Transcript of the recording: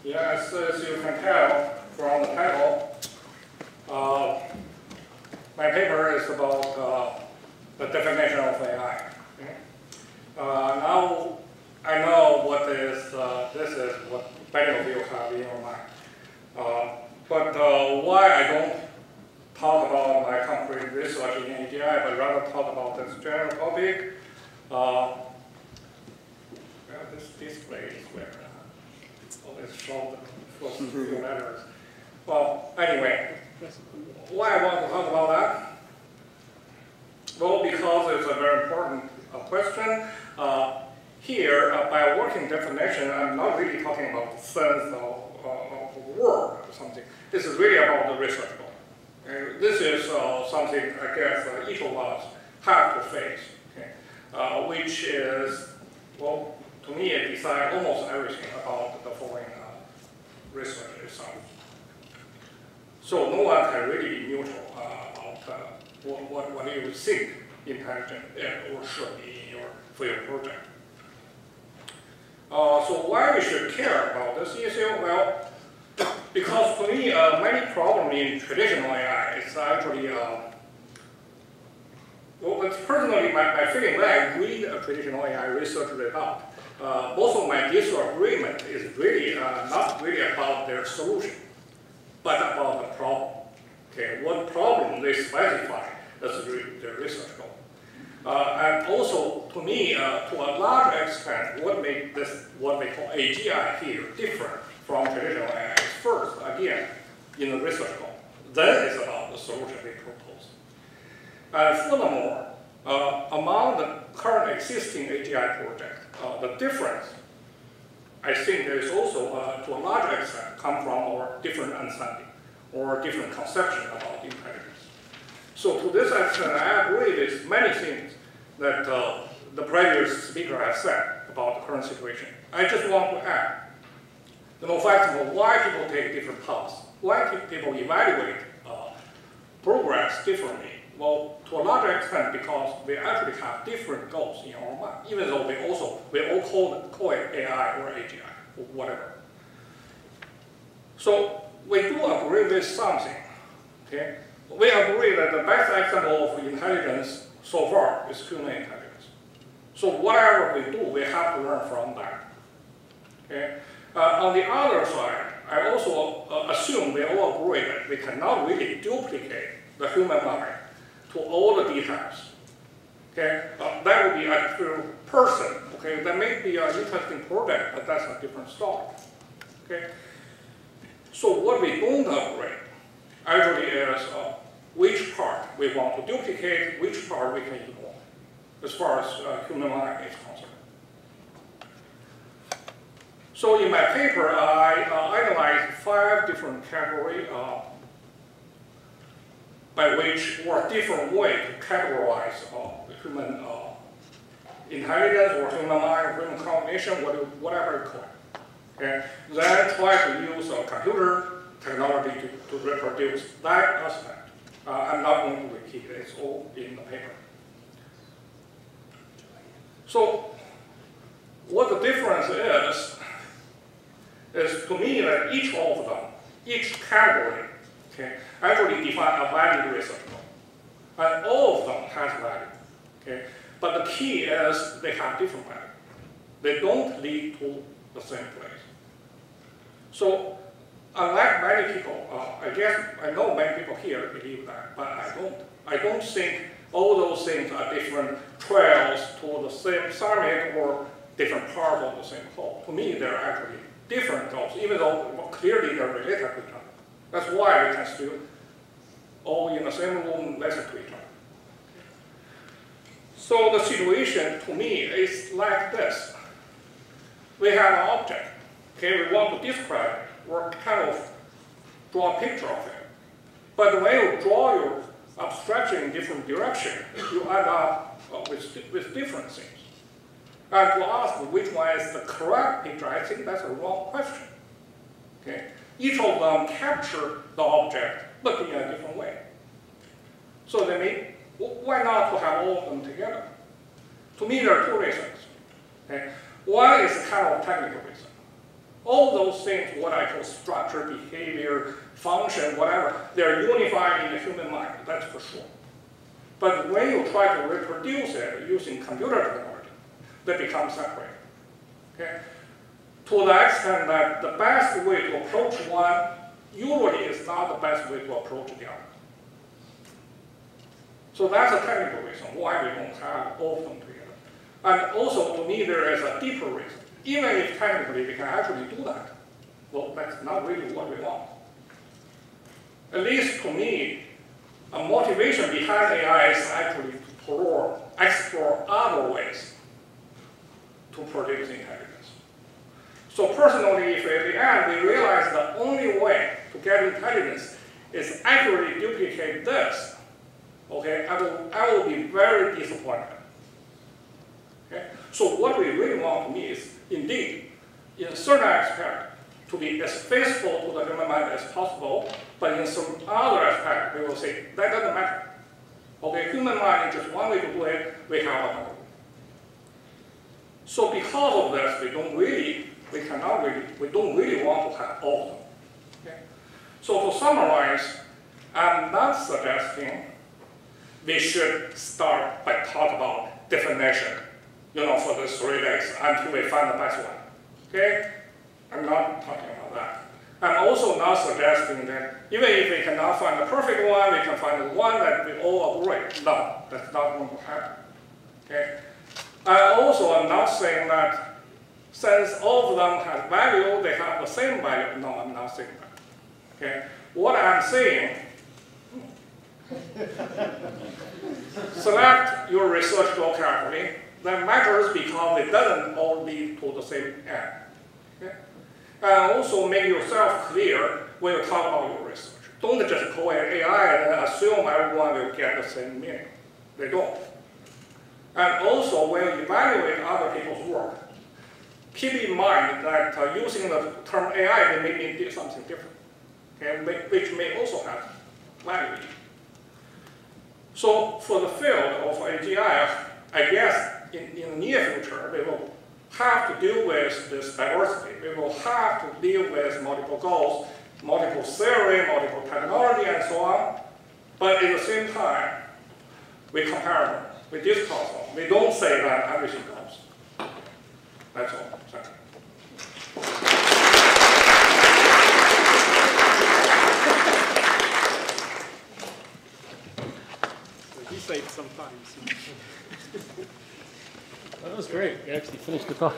Yes, as you can tell from the title, my paper is about the definition of AI. Okay? Now I know what is this is what many of you have in your mind. But why I don't talk about my concrete research in AGI, but rather talk about this general topic. This display is where it's always shown the first few letters. Well, anyway, why I want to talk about that? Well, because it's a very important question. Here, by working definition, I'm not really talking about the sense of the word or something. This is really about the research goal. Okay? This is something I guess each of us have to face, okay? Which is, well, to me, it decides almost everything about the following research itself. So no one can really be neutral about what you think intelligent or should be for your project. So why we should care about this issue? Well, because to me, many problems in traditional AI is actually, well, it's personally my feeling when I read a traditional AI research result, most of my disagreement is really not really about their solution, but about the problem. Okay, what problem they specify as their research goal. And also, to me, to a large extent, what makes this, what we call AGI here, different from traditional AI is first, again, in the research goal. Then it's about the solution they propose. And furthermore, among the current existing AGI projects, the difference, I think, is also, to a large extent, come from our different understanding or different conception about intelligence. So to this extent, I agree with many things that the previous speaker has said about the current situation. I just want to add, for example, why people take different paths, why people evaluate progress differently. Well, to a large extent, because we actually have different goals in our mind, even though we all call it AI or AGI or whatever. So we do agree with something. Okay? We agree that the best example of intelligence so far is human intelligence. So whatever we do, we have to learn from that. Okay? On the other side, I also assume we all agree that we cannot really duplicate the human mind to all the details. Okay? That would be a true person. Okay? That may be an interesting project, but that's a different story. Okay? So what we don't agree actually is which part we want to duplicate, which part we can ignore, as far as human mind is concerned. So in my paper, I analyzed 5 different categories by which, or different way to categorize human intelligence or human mind or human cognition, whatever you call it. Okay? Then try to use computer technology to reproduce that aspect. I'm not going to repeat it, it's all in the paper. So what the difference is to me that each of them, each category, okay, actually define a valid research goal. And all of them has value. Okay? But the key is they have different value. They don't lead to the same place. So unlike many people, I guess I know many people here believe that, but I don't. I don't think all those things are different trails to the same summit or different parts of the same whole. To me, they're actually different goals, even though clearly they're related to each other. That's why we can still all in the same room listen to each other. So the situation to me is like this. We have an object. Okay, we want to describe it or kind of draw a picture of it. But when you draw your abstraction in different directions, you end up with different things. And to ask which one is the correct picture, I think that's a wrong question. Okay? Each of them capture the object, but in a different way. So they may, why not to have all of them together? To me, there are 2 reasons. Okay? One is kind of technical reason. All those those things, what I call structure, behavior, function, whatever, they're unified in the human mind, that's for sure. But when you try to reproduce it using computer technology, they become separate. Okay? To the extent that the best way to approach one usually is not the best way to approach the other. So that's a technical reason why we don't have all of them together. And also, to me, there is a deeper reason. Even if technically we can actually do that, well, that's not really what we want. At least to me, a motivation behind AI is actually to explore other ways to produce intelligence. So personally, if at the end we realize the only way to get intelligence is actually duplicate this, okay, I will be very disappointed. Okay? So what we really want to me is, indeed, in a certain aspect, to be as faithful to the human mind as possible, but in some other aspect, we will say, that doesn't matter. Okay, human mind is just one way to do it, we have another way. So because of this, we don't really want to have all of them. Okay? So to summarize, I'm not suggesting we should start by talking about definition, for the 3 days until we find the best one. Okay? I'm not talking about that. I'm also not suggesting that even if we cannot find the perfect one, we can find the one that we all agree. No, that's not going to happen. Okay? I also am not saying that since all of them have value, they have the same value. No, I'm not saying that. Okay? What I'm saying, select your research goal carefully. That matters because it doesn't all lead to the same end. Okay? And also make yourself clear when you talk about your research. Don't just call it AI and assume everyone will get the same meaning. They don't. And also, when you evaluate other people's work, keep in mind that using the term AI, they may mean something different, okay? Which may also have value. So for the field of AGI, I guess in the near future, we will have to deal with this diversity. We will have to deal with multiple goals, multiple theory, multiple technology, and so on. But at the same time, we compare them, we discuss them. We don't say that everything goes. That's all. Thank you. He saved some time. That was great. You actually finished the talk.